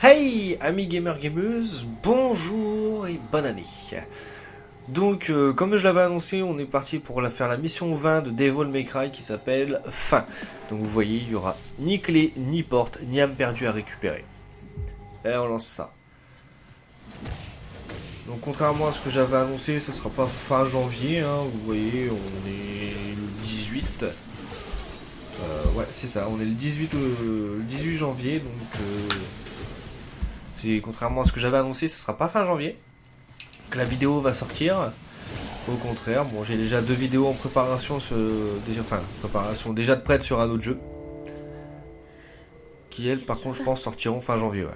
Hey amis gamers gameuses, bonjour et bonne année. Donc comme je l'avais annoncé, on est parti pour faire la mission 20 de Devil May Cry qui s'appelle Fin. Donc vous voyez, il y aura ni clé, ni porte, ni âme perdue à récupérer. Et on lance ça. Donc contrairement à ce que j'avais annoncé, ce sera pas fin janvier, hein, vous voyez, on est le 18. Ouais c'est ça, on est le 18 janvier, donc c'est contrairement à ce que j'avais annoncé, ce sera pas fin janvier que la vidéo va sortir. Au contraire, bon, j'ai déjà 2 vidéos en préparation, déjà de prête sur un autre jeu, qui elles, par contre, je pense sortiront fin janvier. Ouais.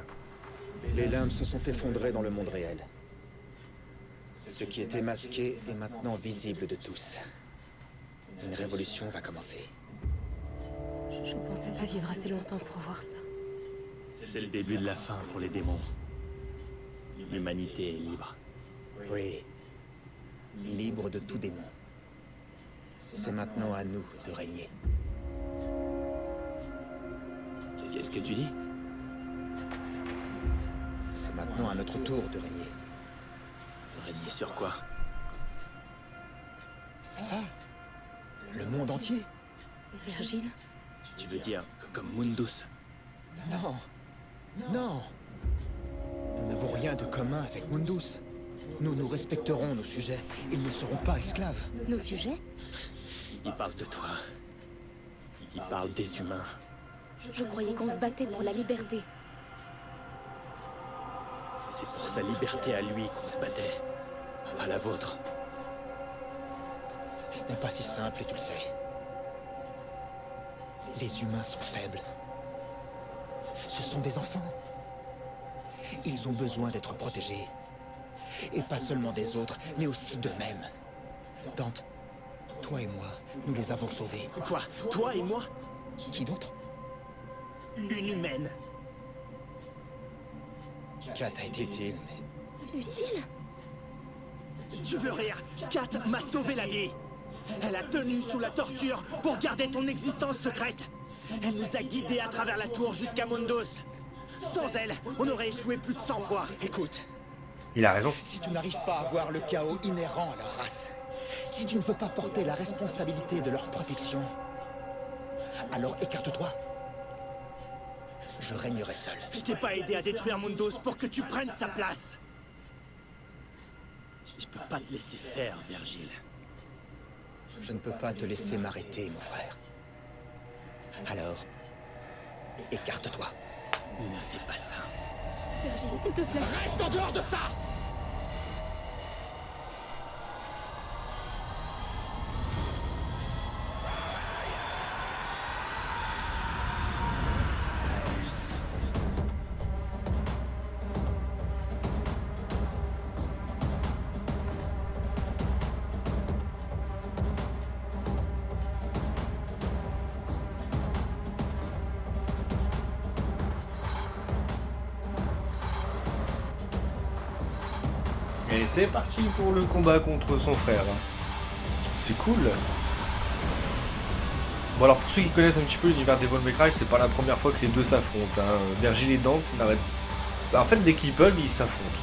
Les limbes se sont effondrées dans le monde réel. Ce qui était masqué est maintenant visible de tous. Une révolution va commencer. Je ne pensais pas vivre assez longtemps pour voir ça. C'est le début de la fin pour les démons. L'humanité est libre. Oui. Libre de tout démon. C'est maintenant à nous de régner. Qu'est-ce que tu dis? C'est maintenant à notre tour de régner. Régner sur quoi? Ça? Le monde entier? Virgile? Tu veux dire comme Mundus? Non. Non. Nous n'avons rien de commun avec Mundus. Nous respecterons nos sujets. Ils ne seront pas esclaves. Nos sujets? Il parle de toi. Il parle des humains. Je croyais qu'on se battait pour la liberté. C'est pour sa liberté à lui qu'on se battait. Pas la vôtre. Ce n'est pas si simple et tu le sais. Les humains sont faibles. Ce sont des enfants. Ils ont besoin d'être protégés. Et pas seulement des autres, mais aussi d'eux-mêmes. Dante, toi et moi, nous les avons sauvés. Quoi? Toi et moi? Qui d'autre? Une humaine. Kat a été utile, mais... Utile? Tu veux rire? Kat m'a sauvé la vie. Elle a tenu sous la torture pour garder ton existence secrète. Elle nous a guidés à travers la tour jusqu'à Mundus. Sans elle, on aurait échoué plus de 100 fois. Écoute, Il a raison. si tu n'arrives pas à voir le chaos inhérent à leur race, si tu ne veux pas porter la responsabilité de leur protection, alors écarte-toi. Je régnerai seul. Je t'ai pas aidé à détruire Mundus pour que tu prennes sa place. Je peux pas te laisser faire, Virgile. Je ne peux pas te laisser m'arrêter, mon frère. Alors, écarte-toi. Ne fais pas ça. Virgile, s'il te plaît. Reste en dehors de ça! Et c'est parti pour le combat contre son frère. C'est cool. Bon alors pour ceux qui connaissent un petit peu l'univers des Devil May Cry, c'est pas la première fois que les deux s'affrontent. Hein. Virgile et Dante n'arrêtent... En fait dès qu'ils peuvent, ils s'affrontent.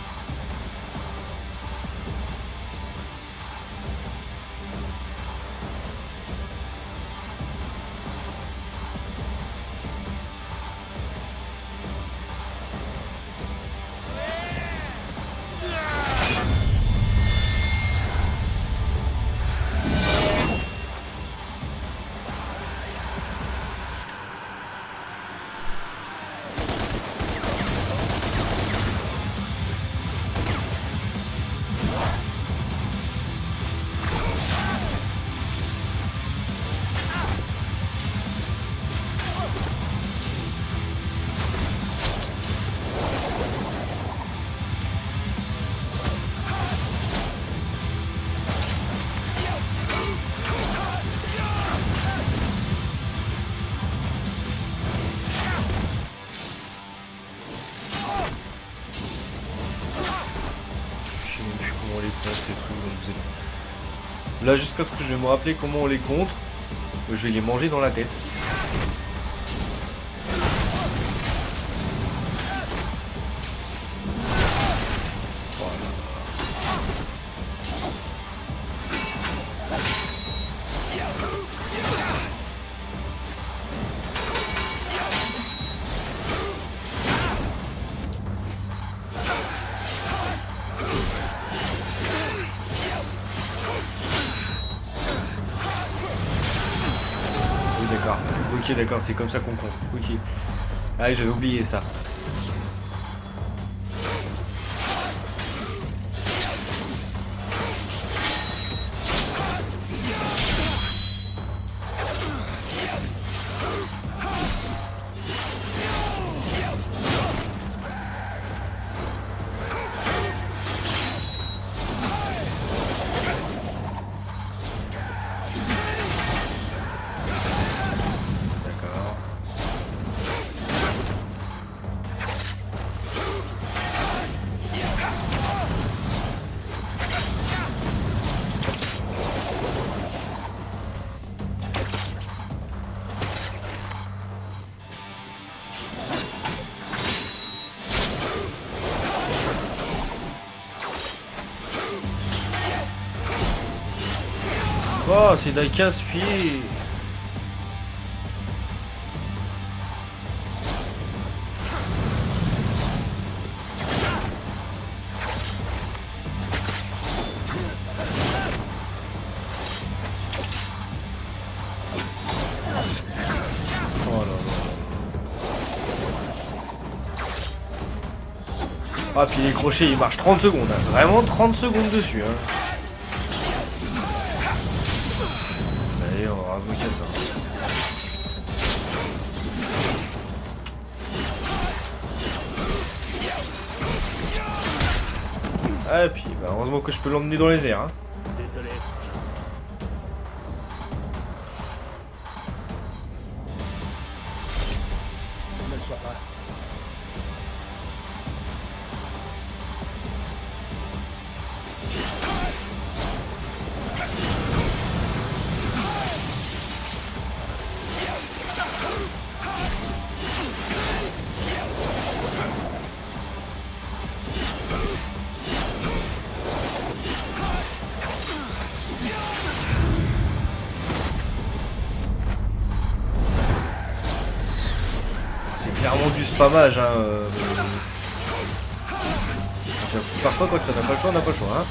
Là, jusqu'à ce que je vais me rappeler comment on les contre, je vais les manger dans la tête. d'accord. Ok, d'accord, c'est comme ça qu'on compte. Ok. Ah, j'avais oublié ça. Oh, c'est dans 15 pieds. Oh là là. Ah, puis les crochets, ils marchent 30 secondes. Hein. Vraiment 30 secondes dessus. Hein. Allez, on va rajouter ça. Ah, et puis, bah, heureusement que je peux l'emmener dans les airs. Hein. Désolé. Ne le sois pas. C'est clairement du spammage. Hein. Parfois, quand on n'a pas le choix, on n'a pas le choix. Hein.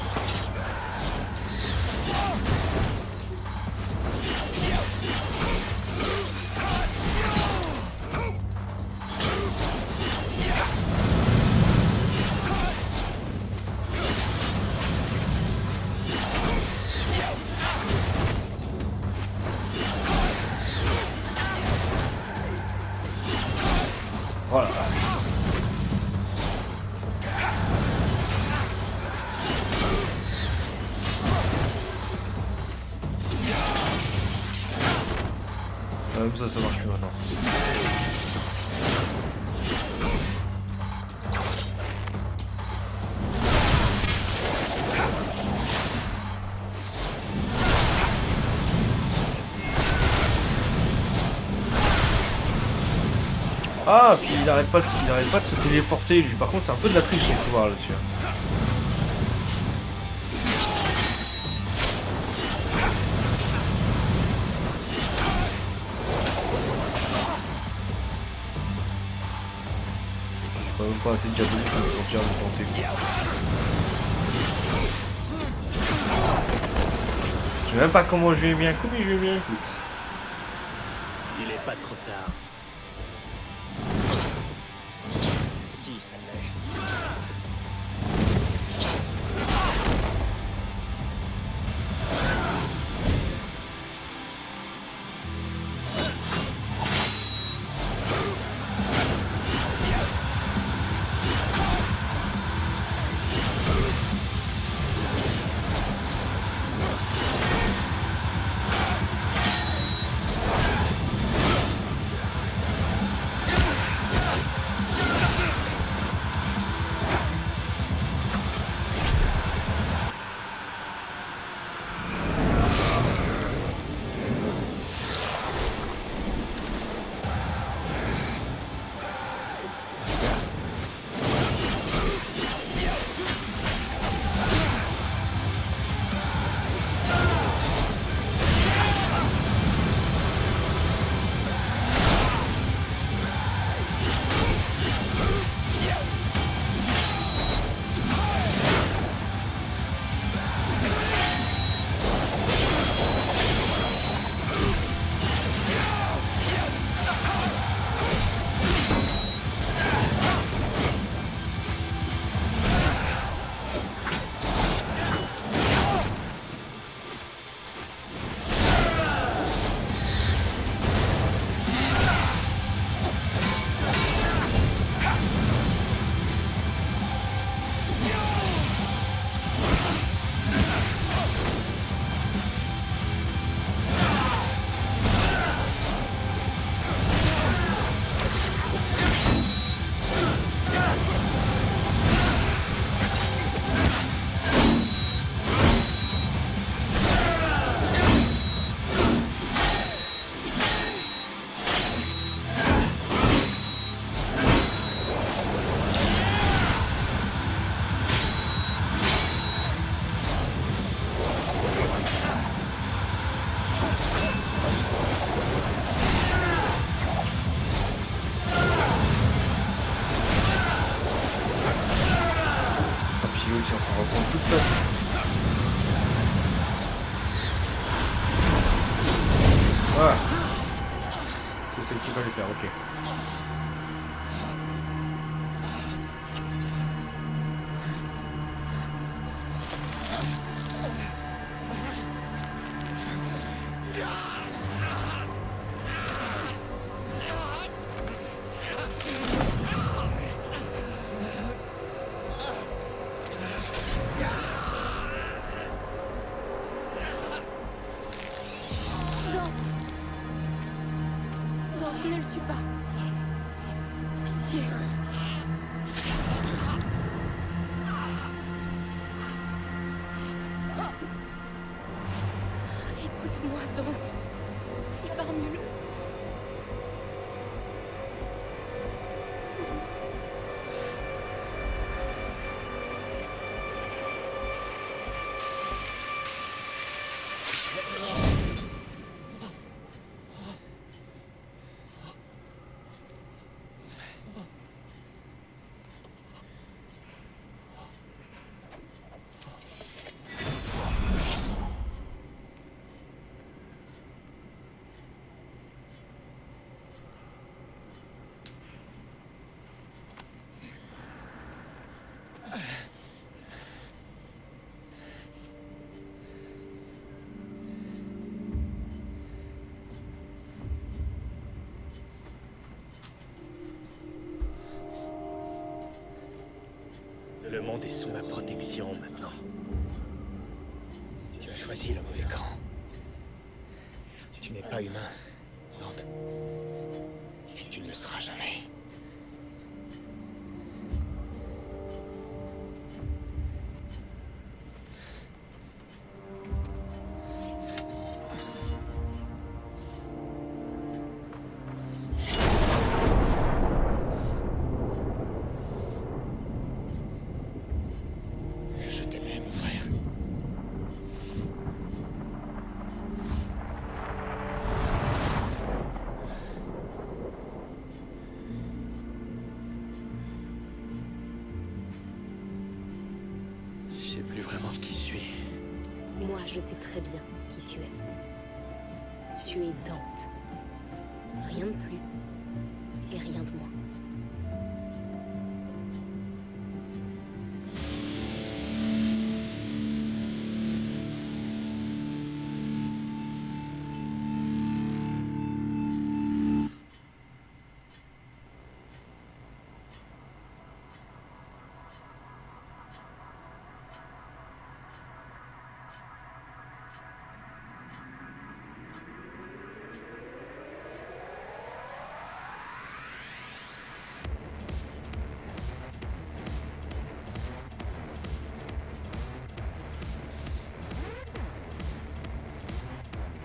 Voilà. Comme ça marche plus maintenant. Ah, puis il arrête pas de se téléporter lui. Par contre, c'est un peu de la triche son pouvoir là-dessus. J'ai même pas assez de diabolisme pour dire de tenter. Je sais même pas comment je lui ai mis un coup, mais je lui ai mis un coup. Il est pas trop tard. Si, ça l'est. Voilà. C'est ce qu'il fallait faire, ok. Dante, ne le tue pas. Pitié. Écoute-moi, Dante. Épargne-le. Le monde est sous ma protection maintenant. Tu as choisi le mauvais camp. Tu n'es pas humain, Dante. Et tu ne le seras jamais. Je t'aimais, mon frère. Je sais plus vraiment qui je suis. Moi, je sais très bien qui tu es. Tu es Dante. Rien de plus. Et rien de moins.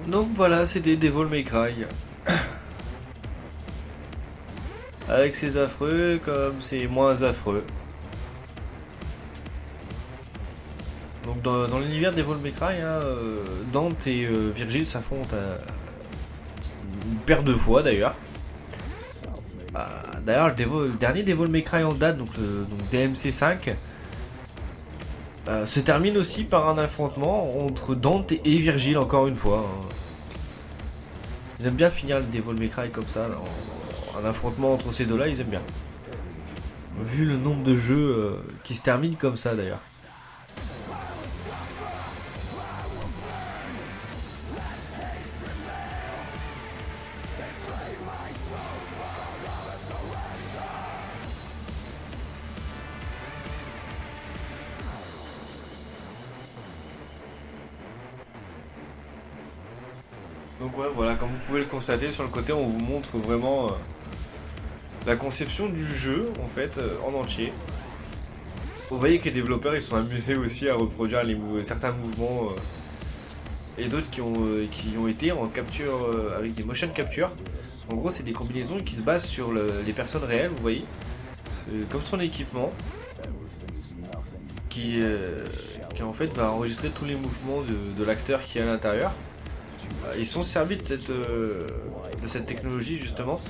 Donc voilà, c'était Devil May Cry. Avec ses affreux comme c'est moins affreux. Donc dans l'univers de Devil May Cry, hein, Dante et Virgile s'affrontent une paire de fois d'ailleurs. D'ailleurs le dernier Devil May Cry en date, donc DMC5, se termine aussi par un affrontement entre Dante et Virgile encore une fois. Ils aiment bien finir le Devil May Cry comme ça, un affrontement entre ces deux-là, ils aiment bien. Vu le nombre de jeux qui se terminent comme ça d'ailleurs. Donc ouais, voilà, comme vous pouvez le constater sur le côté, on vous montre vraiment la conception du jeu en fait en entier. Vous voyez que les développeurs ils sont amusés aussi à reproduire certains mouvements et d'autres qui ont été en capture avec des motion capture. En gros, c'est des combinaisons qui se basent sur les personnes réelles, vous voyez. C'est comme son équipement qui en fait va enregistrer tous les mouvements de l'acteur qui est à l'intérieur. Ils sont servis de cette technologie justement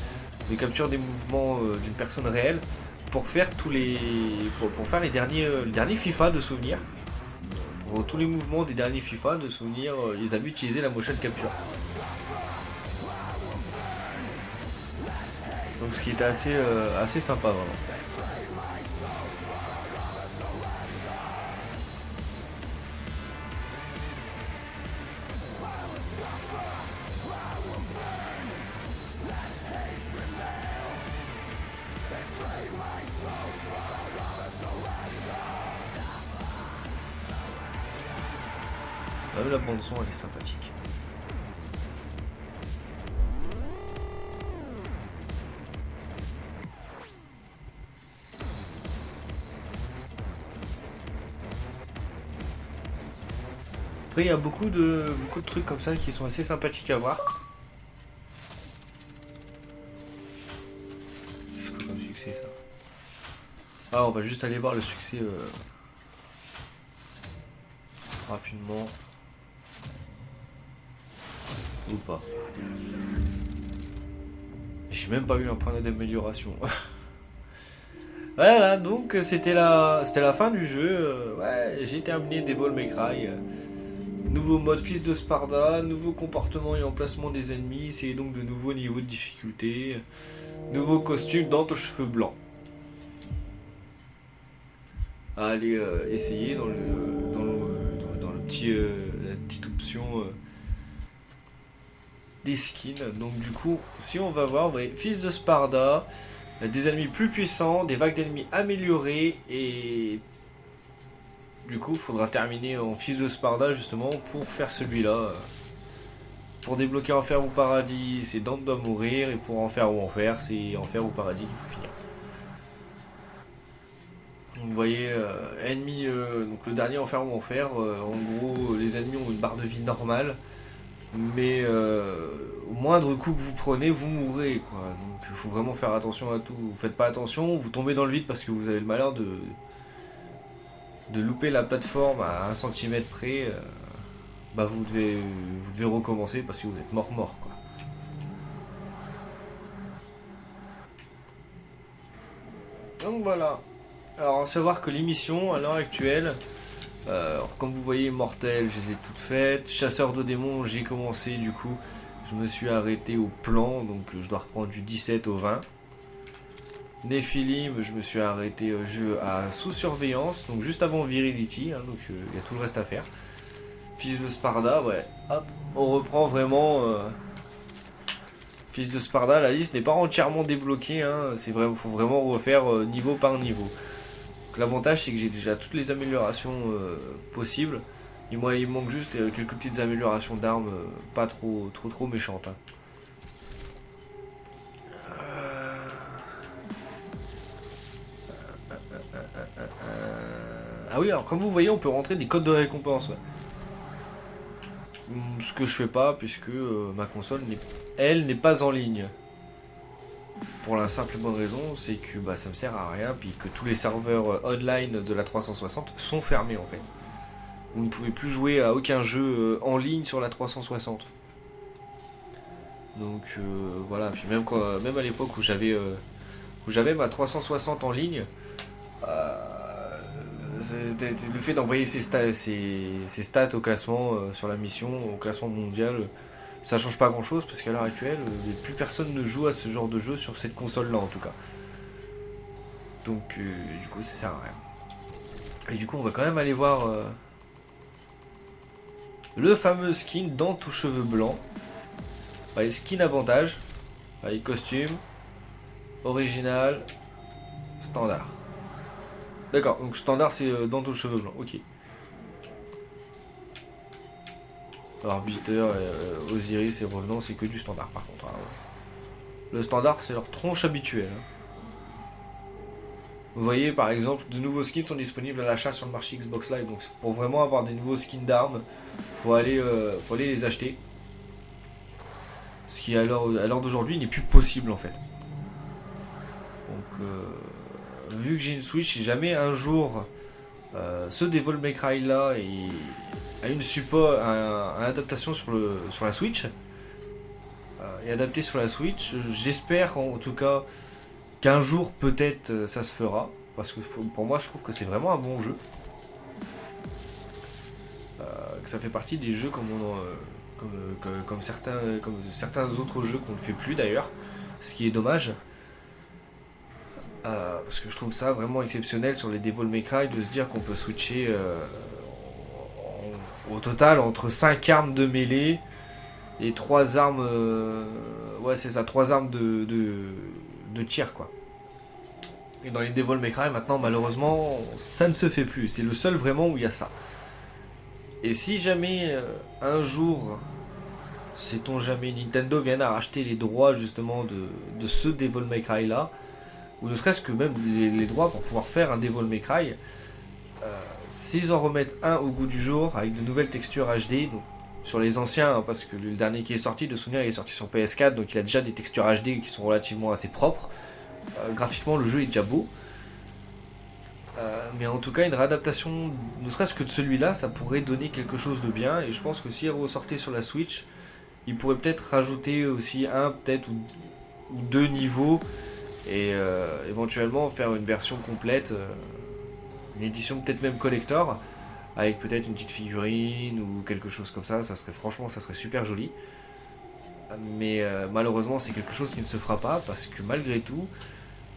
de capture des mouvements d'une personne réelle pour faire pour faire les derniers FIFA de souvenirs. Pour tous les mouvements des derniers FIFA de souvenirs, ils avaient utilisé la motion capture. Donc ce qui était assez sympa vraiment. Même la bande son elle est sympathique. Après il y a beaucoup de trucs comme ça qui sont assez sympathiques à voir. Qu'est-ce que comme succès ça? Ah on va juste aller voir le succès rapidement. Ou pas. J'ai même pas eu un point d'amélioration. Voilà, donc c'était la fin du jeu. Ouais, j'ai terminé Devil May Cry. Nouveau mode Fils de Sparda, nouveau comportement et emplacement des ennemis, c'est donc de nouveaux niveaux de difficulté, nouveau costume, dents aux cheveux blancs. À aller essayer dans le petit la petite option des skins. Donc du coup, si on va voir, ouais, Fils de Sparda, des ennemis plus puissants, des vagues d'ennemis améliorées et du coup, il faudra terminer en Fils de Sparda justement pour faire celui-là. Pour débloquer Enfer ou Paradis, c'est Dante doit mourir, et pour Enfer ou Enfer, c'est Enfer ou Paradis qu'il faut finir. Donc, vous voyez, ennemis, donc le dernier Enfer ou Enfer, en gros, les ennemis ont une barre de vie normale, mais au moindre coup que vous prenez, vous mourrez, quoi. Donc il faut vraiment faire attention à tout. Vous faites pas attention, vous tombez dans le vide parce que vous avez le malheur de louper la plateforme à 1 cm près, bah vous devez recommencer parce que vous êtes mort quoi. Donc voilà. Alors à savoir que les missions à l'heure actuelle, comme vous voyez, Mortel, je les ai toutes faites. Chasseur de démons, j'ai commencé du coup. Je me suis arrêté au plan, donc je dois reprendre du 17 au 20. Nephilim, je me suis arrêté à sous surveillance, donc juste avant Virility, hein, donc il y a tout le reste à faire. Fils de Sparda, ouais, hop, on reprend vraiment. Fils de Sparda, la liste n'est pas entièrement débloquée, hein, faut vraiment refaire niveau par niveau. L'avantage c'est que j'ai déjà toutes les améliorations possibles. Et moi il manque juste quelques petites améliorations d'armes, pas trop méchantes. Hein. Ah oui, alors comme vous voyez, on peut rentrer des codes de récompense. Ouais. Ce que je fais pas, puisque ma console n'est pas en ligne. Pour la simple et bonne raison, c'est que bah, ça me sert à rien, puis que tous les serveurs online de la 360 sont fermés en fait. Vous ne pouvez plus jouer à aucun jeu en ligne sur la 360. Donc voilà, puis même à l'époque où j'avais ma 360 en ligne, le fait d'envoyer ses stats au classement sur la mission, au classement mondial, ça change pas grand chose parce qu'à l'heure actuelle, plus personne ne joue à ce genre de jeu sur cette console là en tout cas. Donc du coup ça sert à rien. Et du coup on va quand même aller voir le fameux skin Dante aux cheveux blancs. Allez, skin avantage, allez, costume, original, standard. D'accord, donc standard c'est Dante aux cheveux blancs, ok. Arbiter, Osiris et Revenant, c'est que du standard par contre. Hein. Le standard c'est leur tronche habituelle. Hein. Vous voyez par exemple, de nouveaux skins sont disponibles à l'achat sur le marché Xbox Live. Donc pour vraiment avoir des nouveaux skins d'armes, faut aller les acheter. Ce qui à l'heure d'aujourd'hui n'est plus possible en fait. Donc vu que j'ai une Switch, si jamais un jour ce Devil May Cry là a une support, une adaptation sur la Switch, et adapté sur la Switch, j'espère en tout cas qu'un jour peut-être ça se fera, parce que pour moi je trouve que c'est vraiment un bon jeu, que ça fait partie des jeux comme certains autres jeux qu'on ne fait plus d'ailleurs, ce qui est dommage. Parce que je trouve ça vraiment exceptionnel sur les Devil May Cry de se dire qu'on peut switcher au total entre 5 armes de mêlée et 3 armes ouais c'est ça, 3 armes de tir quoi. Et dans les Devil May Cry maintenant malheureusement ça ne se fait plus, c'est le seul vraiment où il y a ça. Et si jamais un jour, sait-on jamais, Nintendo vient à racheter les droits justement de ce Devil May Cry là, ou ne serait-ce que même les droits pour pouvoir faire un Devil May Cry, s'ils en remettent un au goût du jour avec de nouvelles textures HD, donc sur les anciens, hein, parce que le dernier qui est sorti, de souvenir, il est sorti sur PS4, donc il a déjà des textures HD qui sont relativement assez propres. Graphiquement, le jeu est déjà beau. Mais en tout cas, une réadaptation, ne serait-ce que de celui-là, ça pourrait donner quelque chose de bien. Et je pense que si elle ressortait sur la Switch, il pourrait peut-être rajouter aussi un, peut-être ou 2 niveaux. Et éventuellement faire une version complète, une édition peut-être même collector, avec peut-être une petite figurine ou quelque chose comme ça. Ça serait franchement, ça serait super joli. Mais malheureusement, c'est quelque chose qui ne se fera pas parce que malgré tout,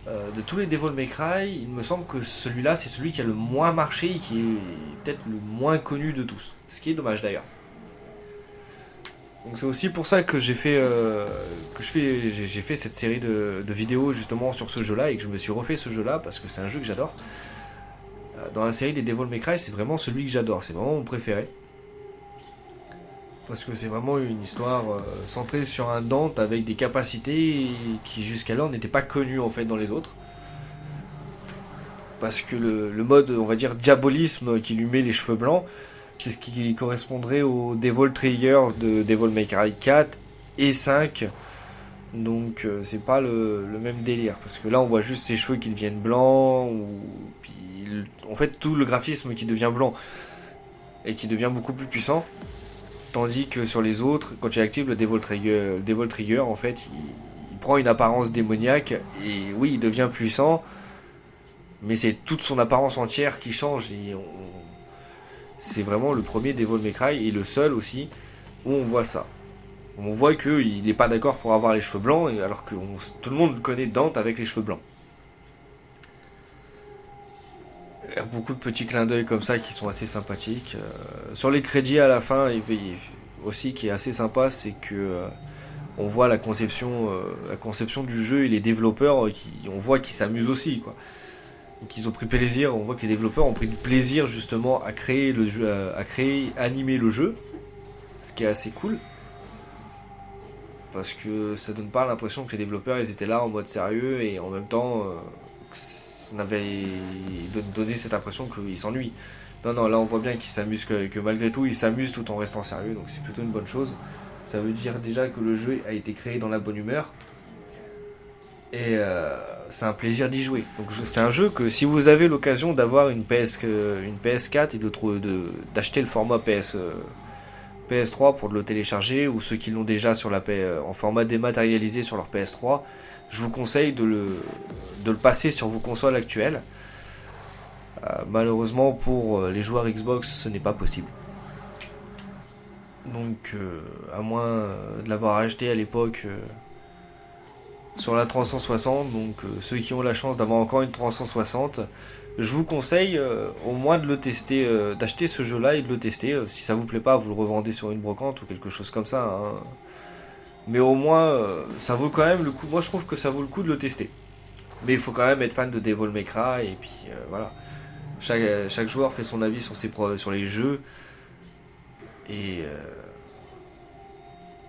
de tous les Devil May Cry, il me semble que celui-là, c'est celui qui a le moins marché et qui est peut-être le moins connu de tous. Ce qui est dommage d'ailleurs. Donc c'est aussi pour ça que j'ai fait cette série de vidéos justement sur ce jeu-là et que je me suis refait ce jeu-là parce que c'est un jeu que j'adore. Dans la série des Devil May Cry, c'est vraiment celui que j'adore, c'est vraiment mon préféré. Parce que c'est vraiment une histoire centrée sur un Dante avec des capacités qui jusqu'alors n'étaient pas connues en fait dans les autres. Parce que le mode, on va dire, diabolisme qui lui met les cheveux blancs, c'est ce qui correspondrait au Devil Trigger de Devil May Cry 4 et 5. Donc c'est pas le même délire. Parce que là on voit juste ses cheveux qui deviennent blancs, puis en fait tout le graphisme qui devient blanc et qui devient beaucoup plus puissant. Tandis que sur les autres, quand tu actives le Devil Trigger, en fait, il prend une apparence démoniaque et oui, il devient puissant, mais c'est toute son apparence entière qui change. C'est vraiment le premier Devil May Cry et le seul aussi où on voit ça. On voit qu'il n'est pas d'accord pour avoir les cheveux blancs, alors que tout le monde connaît Dante avec les cheveux blancs. Il y a beaucoup de petits clins d'œil comme ça qui sont assez sympathiques. Sur les crédits à la fin, aussi qui est assez sympa, c'est que on voit la conception du jeu et les développeurs on voit qu'ils s'amusent aussi quoi. Donc ils ont pris plaisir, on voit que les développeurs ont pris plaisir justement à créer le jeu, animer le jeu, ce qui est assez cool. Parce que ça donne pas l'impression que les développeurs ils étaient là en mode sérieux et en même temps on avait donné cette impression qu'ils s'ennuient. Non, là on voit bien qu'ils s'amusent, que malgré tout ils s'amusent tout en restant sérieux, donc c'est plutôt une bonne chose. Ça veut dire déjà que le jeu a été créé dans la bonne humeur. Et c'est un plaisir d'y jouer. Donc c'est un jeu que si vous avez l'occasion d'avoir une PS4 et d'acheter le format PS3 pour le télécharger, ou ceux qui l'ont déjà sur en format dématérialisé sur leur PS3, je vous conseille de le passer sur vos consoles actuelles. Malheureusement pour les joueurs Xbox, ce n'est pas possible. Donc à moins de l'avoir acheté à l'époque sur la 360, donc ceux qui ont la chance d'avoir encore une 360, je vous conseille au moins de le tester, d'acheter ce jeu là et de le tester. Si ça vous plaît pas, vous le revendez sur une brocante ou quelque chose comme ça, hein. Mais au moins ça vaut quand même le coup. Moi je trouve que ça vaut le coup de le tester, mais il faut quand même être fan de Devil May Cry. Et puis voilà, chaque joueur fait son avis sur les jeux. Et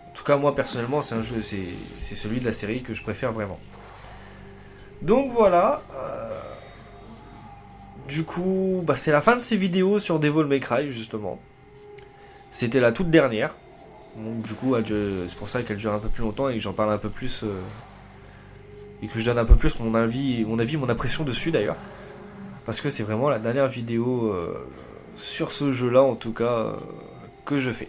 en tout cas moi personnellement c'est celui de la série que je préfère vraiment. Donc voilà, du coup c'est la fin de ces vidéos sur Devil May Cry justement. C'était la toute dernière. Donc du coup c'est pour ça qu'elle dure un peu plus longtemps et que j'en parle un peu plus et que je donne un peu plus mon avis, mon impression dessus d'ailleurs. Parce que c'est vraiment la dernière vidéo sur ce jeu là en tout cas que je fais.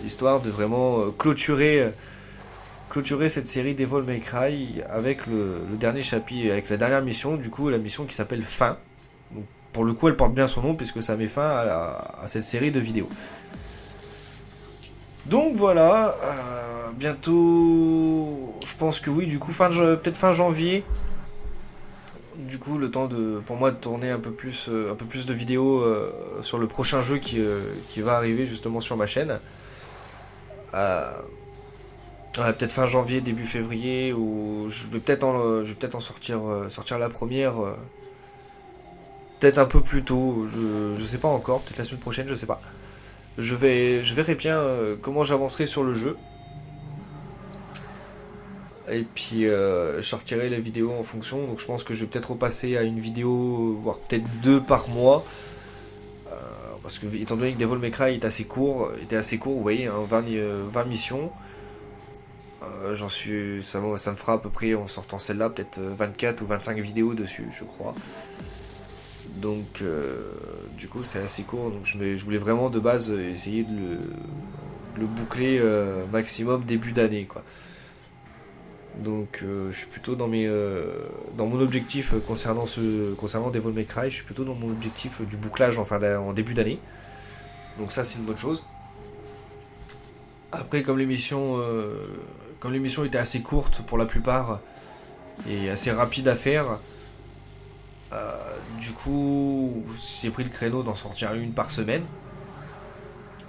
Histoire de vraiment clôturer cette série Devil May Cry avec le dernier chapitre, avec la dernière mission, du coup la mission qui s'appelle Fin. Donc, pour le coup elle porte bien son nom puisque ça met fin à cette série de vidéos. Donc voilà, bientôt, je pense que oui, du coup peut-être fin janvier, du coup le temps pour moi de tourner un peu plus de vidéos sur le prochain jeu qui va arriver justement sur ma chaîne. Peut-être fin janvier, début février, ou je vais peut-être en sortir la première, peut-être un peu plus tôt, je sais pas encore, peut-être la semaine prochaine, je sais pas. Je verrai bien comment j'avancerai sur le jeu. Et puis je sortirai les vidéos en fonction, donc je pense que je vais peut-être repasser à une vidéo, voire peut-être 2 par mois. Parce que étant donné que Devil May Cry était assez court, vous voyez, hein, 20 missions. Ça me fera à peu près en sortant celle-là, peut-être 24 ou 25 vidéos dessus, je crois. Donc du coup c'est assez court, donc je voulais vraiment de base essayer de le boucler maximum début d'année, quoi. Donc je suis plutôt dans mon objectif concernant Devil May Cry, je suis plutôt dans mon objectif du bouclage en début d'année. Donc ça c'est une bonne chose. Après comme l'émission était assez courte pour la plupart et assez rapide à faire, du coup j'ai pris le créneau d'en sortir une par semaine.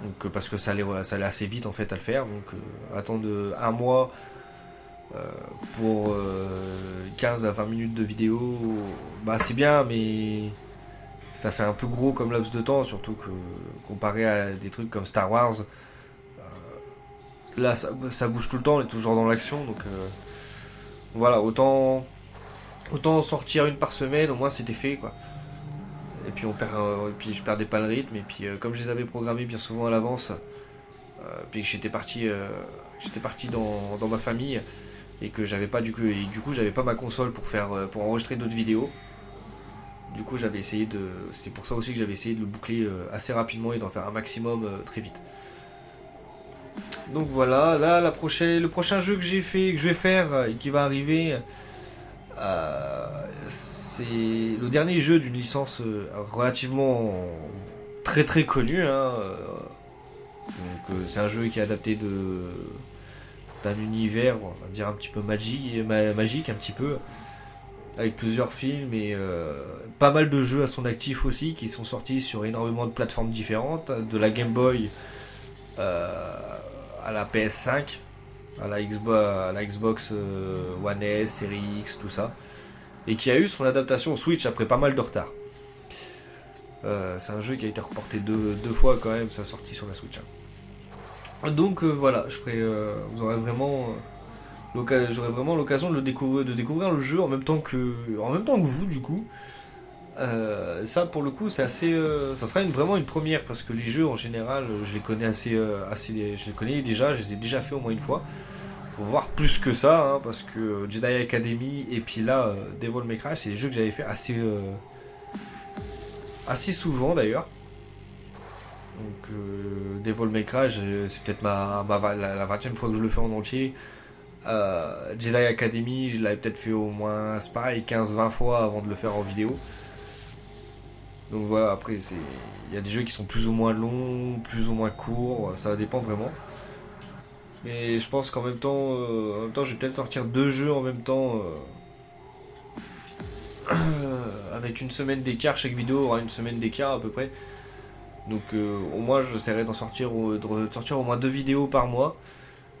Donc parce que ça allait assez vite en fait à le faire. Donc attendre un mois pour 15 à 20 minutes de vidéo, bah c'est bien, mais ça fait un peu gros comme laps de temps, surtout que comparé à des trucs comme Star Wars, là ça bouge tout le temps, on est toujours dans l'action, donc voilà, autant sortir une par semaine, au moins c'était fait, quoi. Et puis je perdais pas le rythme, et puis comme je les avais programmés bien souvent à l'avance, puis que j'étais parti dans ma famille, et que j'avais pas du coup j'avais pas ma console pour enregistrer d'autres vidéos. Du coup c'est pour ça aussi que j'avais essayé de le boucler assez rapidement et d'en faire un maximum très vite. Donc voilà, là le prochain jeu que je vais faire et qui va arriver, c'est le dernier jeu d'une licence relativement très très connue, hein. Donc c'est un jeu qui est adapté d'un univers, on va dire un petit peu magique un petit peu, avec plusieurs films et pas mal de jeux à son actif aussi, qui sont sortis sur énormément de plateformes différentes, de la Game Boy à la PS5, à la Xbox One S, Series X, tout ça, et qui a eu son adaptation au Switch après pas mal de retard. C'est un jeu qui a été reporté deux fois quand même sa sortie sur la Switch, hein. Donc voilà, j'aurai vraiment l'occasion de découvrir le jeu en même temps que vous, du coup. Ça pour le coup c'est assez, ça sera vraiment une première, parce que les jeux en général je les connais je les connais déjà, je les ai déjà fait au moins une fois, pour voir plus que ça, hein, parce que Jedi Academy et puis là Devil May Cry, c'est des jeux que j'avais fait assez souvent d'ailleurs. Donc Devil May Cry, c'est peut-être la 20e fois que je le fais en entier. Jedi Academy, je l'avais peut-être fait au moins, c'est pareil, 15-20 fois avant de le faire en vidéo. Donc voilà, après il y a des jeux qui sont plus ou moins longs, plus ou moins courts, ça dépend vraiment. Mais je pense qu'en même temps, je vais peut-être sortir 2 jeux en même temps, avec une semaine d'écart, chaque vidéo aura une semaine d'écart à peu près. Donc au moins j'essaierai de sortir au moins 2 vidéos par mois.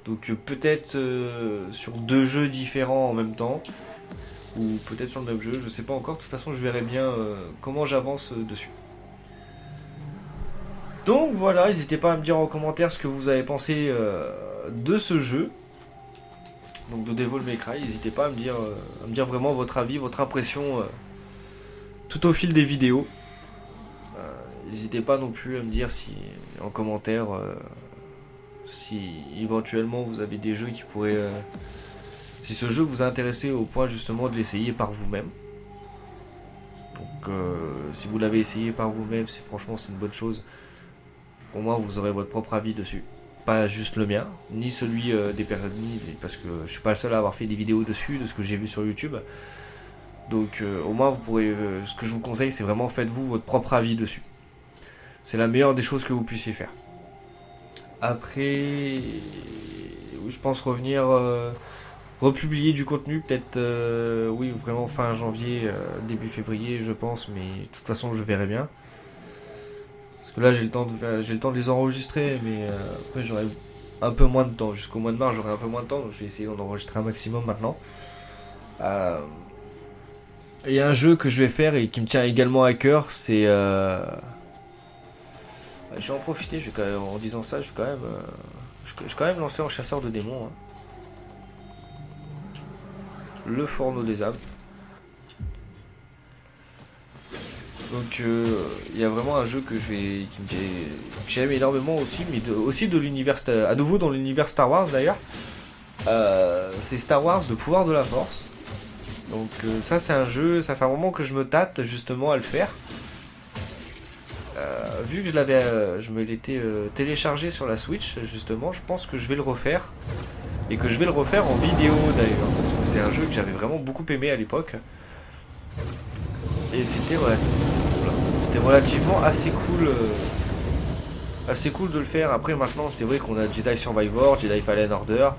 Donc peut-être sur 2 jeux différents en même temps, ou peut-être sur le même jeu, je sais pas encore. De toute façon je verrai bien comment j'avance dessus. Donc voilà, n'hésitez pas à me dire en commentaire ce que vous avez pensé de ce jeu, donc de Devil May Cry. N'hésitez pas à me dire vraiment votre avis, votre impression tout au fil des vidéos. N'hésitez pas non plus à me dire en commentaire si éventuellement vous avez des jeux qui pourraient, si ce jeu vous a intéressé au point justement de l'essayer par vous-même. Donc si vous l'avez essayé par vous-même, franchement c'est une bonne chose. Au moins vous aurez votre propre avis dessus, pas juste le mien, ni celui des personnes, parce que je suis pas le seul à avoir fait des vidéos dessus, de ce que j'ai vu sur YouTube. Donc au moins vous pourrez, ce que je vous conseille, c'est vraiment faites-vous votre propre avis dessus. C'est la meilleure des choses que vous puissiez faire. Après, je pense revenir republier du contenu, peut-être, oui, vraiment fin janvier, début février, je pense, mais de toute façon, je verrai bien. Parce que là, j'ai le temps de les enregistrer, mais après, j'aurai un peu moins de temps. Jusqu'au mois de mars, j'aurai un peu moins de temps, donc je vais essayer d'en enregistrer un maximum maintenant. Il y a un jeu que je vais faire et qui me tient également à cœur, c'est... je vais en profiter, en disant ça, je vais quand même lancer en chasseur de démons. Hein. Le fourneau des âmes. Donc il y a vraiment un jeu que j'aime énormément aussi, mais aussi de l'univers, à nouveau dans l'univers Star Wars d'ailleurs. C'est Star Wars, le pouvoir de la force. Donc ça c'est un jeu, ça fait un moment que je me tâte justement à le faire. Vu que je me l'étais téléchargé sur la Switch justement, je pense que je vais le refaire. Et que je vais le refaire en vidéo d'ailleurs, parce que c'est un jeu que j'avais vraiment beaucoup aimé à l'époque. Et c'était relativement assez cool de le faire. Après maintenant c'est vrai qu'on a Jedi Survivor, Jedi Fallen Order,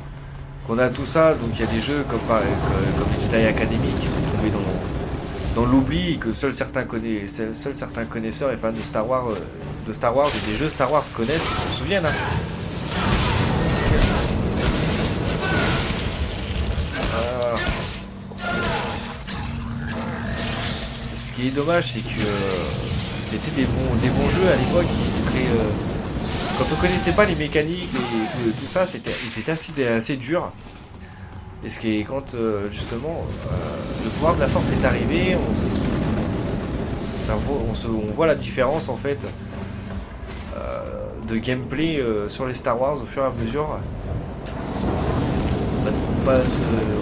qu'on a tout ça, donc il y a des jeux comme les Jedi Academy qui sont tombés dans l'oubli, et que seuls certains connaisseurs et fans de Star Wars et des jeux Star Wars connaissent et se souviennent. Hein. Ce qui est dommage, c'est que c'était des bons jeux à l'époque. Quand on connaissait pas les mécaniques et tout ça, c'était assez dur. Et ce qui est quand justement le pouvoir de la force est arrivé, on voit la différence en fait de gameplay sur les Star Wars au fur et à mesure. Parce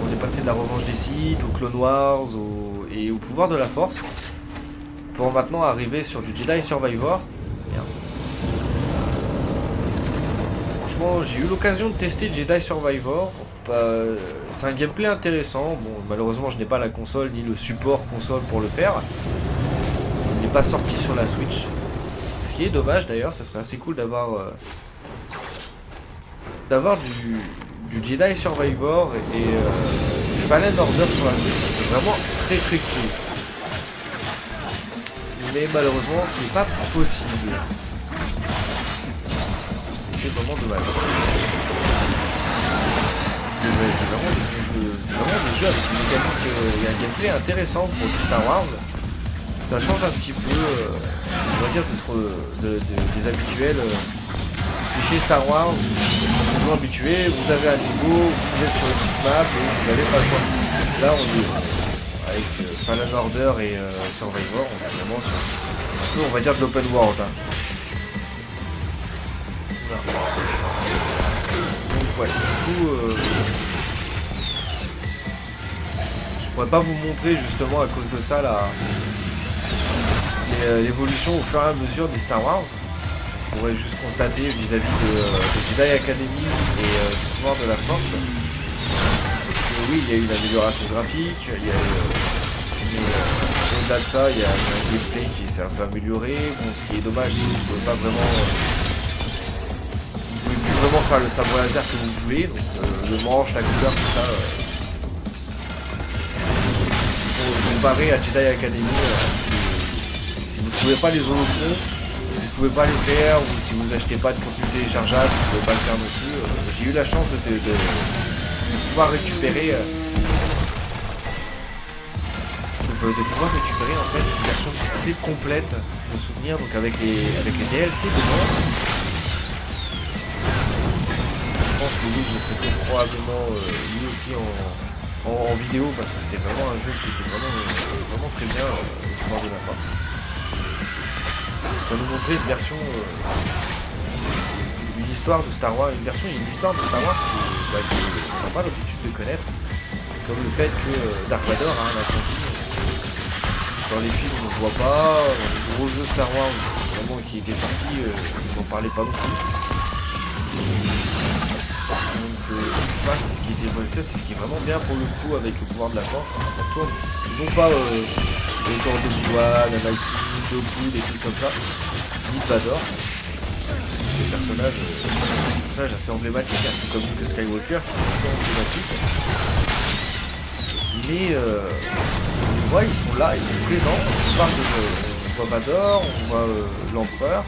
on est passé de la revanche des Sith au Clone Wars et au pouvoir de la force pour maintenant arriver sur du Jedi Survivor. Franchement, j'ai eu l'occasion de tester Jedi Survivor. C'est un gameplay intéressant. Bon, malheureusement, je n'ai pas la console ni le support console pour le faire. Parce qu'il n'est pas sorti sur la Switch. Ce qui est dommage d'ailleurs, ça serait assez cool d'avoir du Jedi Survivor et du Fallen Order sur la Switch. Ça serait vraiment très très cool. Mais malheureusement, c'est pas possible. C'est vraiment dommage. C'est vraiment des jeux avec une mécanique et un gameplay intéressant pour du Star Wars. Ça change un petit peu, on va dire, des habituels clichés Star Wars. Vous habitués, vous avez un niveau, vous êtes sur une petite map et vous n'avez pas le choix. Là, on est avec Fallen Order et Survivor, on est vraiment sur un peu, on va dire, de l'open world. Hein. Donc ouais, du coup, je pourrais pas vous montrer justement à cause de ça l'évolution au fur et à mesure des Star Wars. On pourrait juste constater vis-à-vis de Jedi Academy et du pouvoir de la force. Oui, il y a eu une amélioration graphique, il y a au-delà de ça, il y a un gameplay qui s'est un peu amélioré. Bon, ce qui est dommage, c'est que vous pouvez pas vraiment plus vraiment faire le sabre laser que vous voulez, donc le manche, la couleur, tout ça. Comparé à Jedi Academy, si vous ne trouvez pas les holocrons, vous pouvez pas les faire, ou si vous achetez pas de contenu téléchargeable, vous pouvez pas le faire non plus. J'ai eu la chance de pouvoir récupérer en fait une version assez complète de souvenirs, donc avec les DLC dedans. Je pense que oui, je ferai probablement lui aussi en vidéo, parce que c'était vraiment un jeu qui était vraiment très bien au pouvoir de la force. Ça nous montrait une version, une histoire de Star Wars, une histoire de Star Wars qu'on n'a pas l'habitude de connaître, comme le fait que Dark Vador a un Atlantique. Dans les films on ne voit pas, dans les gros jeux Star Wars vraiment qui étaient sortis, ils n'en parlaient pas non plus. Donc ça c'est ce qui est vraiment bien pour le coup avec le pouvoir de la force, ça tourne non pas autour de Obi-Wan, Anakin, Dooku, des trucs comme ça, ni Vador, des personnages assez emblématiques, un peu comme Luke Skywalker qui sont assez emblématiques. Mais on voit, ils sont là, ils sont présents. On voit Vador, on voit l'Empereur.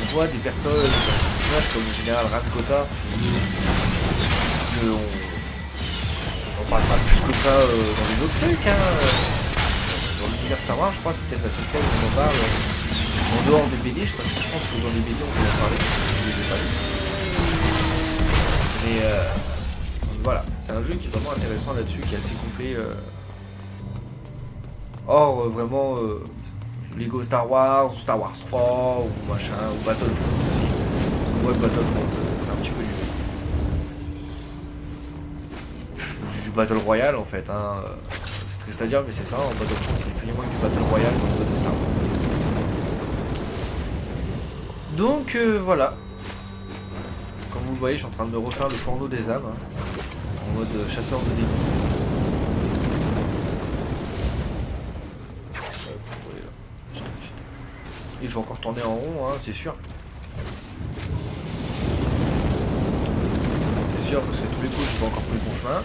On voit des personnages comme le général Rakota. On parle pas plus que ça dans les autres trucs. Hein. Dans l'univers Star Wars, je crois, c'est peut-être la seule fois où on en parle. En dehors des BD, parce que je pense que dans les BD on peut en parler. Je les ai pas lus. Mais voilà, c'est un jeu qui est vraiment intéressant là-dessus, qui est assez complet. Or, vraiment, Lego Star Wars, ou Star Wars 3, ou machin, ou Battlefront aussi. On voit que Battlefront, c'est un petit peu du Battle Royale en fait. Hein. C'est triste à dire, mais c'est ça. En Battlefront, c'est ni plus ni moins que du Battle Royale dans le mode de Star Wars. Donc voilà. Comme vous le voyez, je suis en train de me refaire le fourneau des âmes. Hein, en mode chasseur de démons. Et je vais encore tourner en rond, hein, c'est sûr. C'est sûr, parce que tous les coups, je vais encore plus le bon chemin.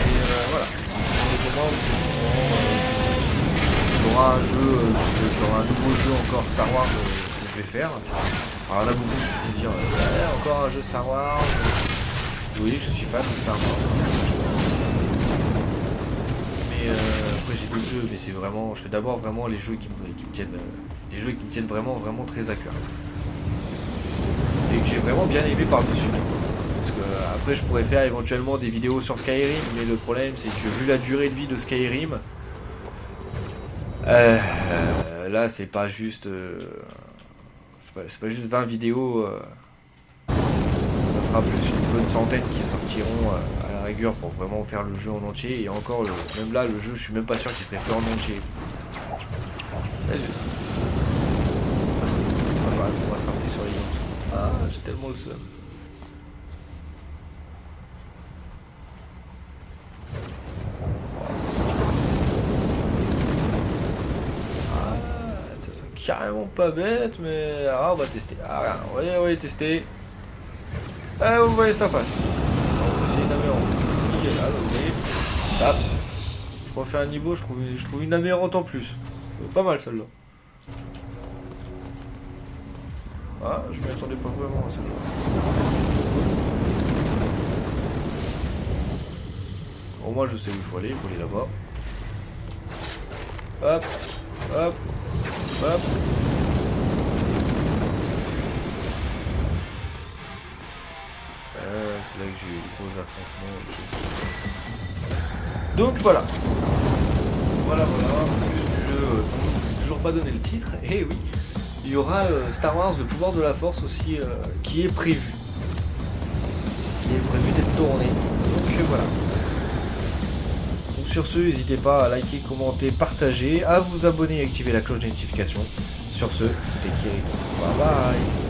Et voilà. Il y aura un jeu, il y aura un nouveau jeu encore Star Wars que je vais faire. Alors là, beaucoup vont me dire, encore un jeu Star Wars. Oui, je suis fan de Star Wars. Après j'ai d'autres jeux, mais c'est vraiment, je fais d'abord vraiment les jeux qui me tiennent, les jeux qui me tiennent vraiment très à cœur et que j'ai vraiment bien aimé par-dessus tout. Parce que après je pourrais faire éventuellement des vidéos sur Skyrim, mais le problème c'est que vu la durée de vie de Skyrim, là c'est pas juste, c'est pas juste 20 vidéos. Ça sera plus une bonne centaine qui sortiront à la rigueur pour vraiment faire le jeu en entier. Et encore, même là, le jeu, je suis même pas sûr qu'il serait fait en entier. Là, on va frapper sur les gants. Ah, j'ai tellement le seum. Ah, ça serait carrément pas bête, mais on va tester. Ah, on va tester. Ah, vous voyez, ça passe. On va essayer une amérante. Là, vous voyez. Hop. Je refais un niveau, je trouve une amérante en plus. Pas mal celle-là. Ah, je m'y attendais pas vraiment à celle-là. Au moins, je sais où il faut aller là-bas. Hop, hop, hop. C'est là que j'ai eu les gros affrontements. Donc voilà. Voilà. Plus du jeu, toujours pas donné le titre. Et oui, il y aura Star Wars, le pouvoir de la Force aussi, qui est prévu. D'être tourné. Donc voilà. Donc sur ce, n'hésitez pas à liker, commenter, partager, à vous abonner et activer la cloche de notification. Sur ce, c'était Kirito. Bye bye.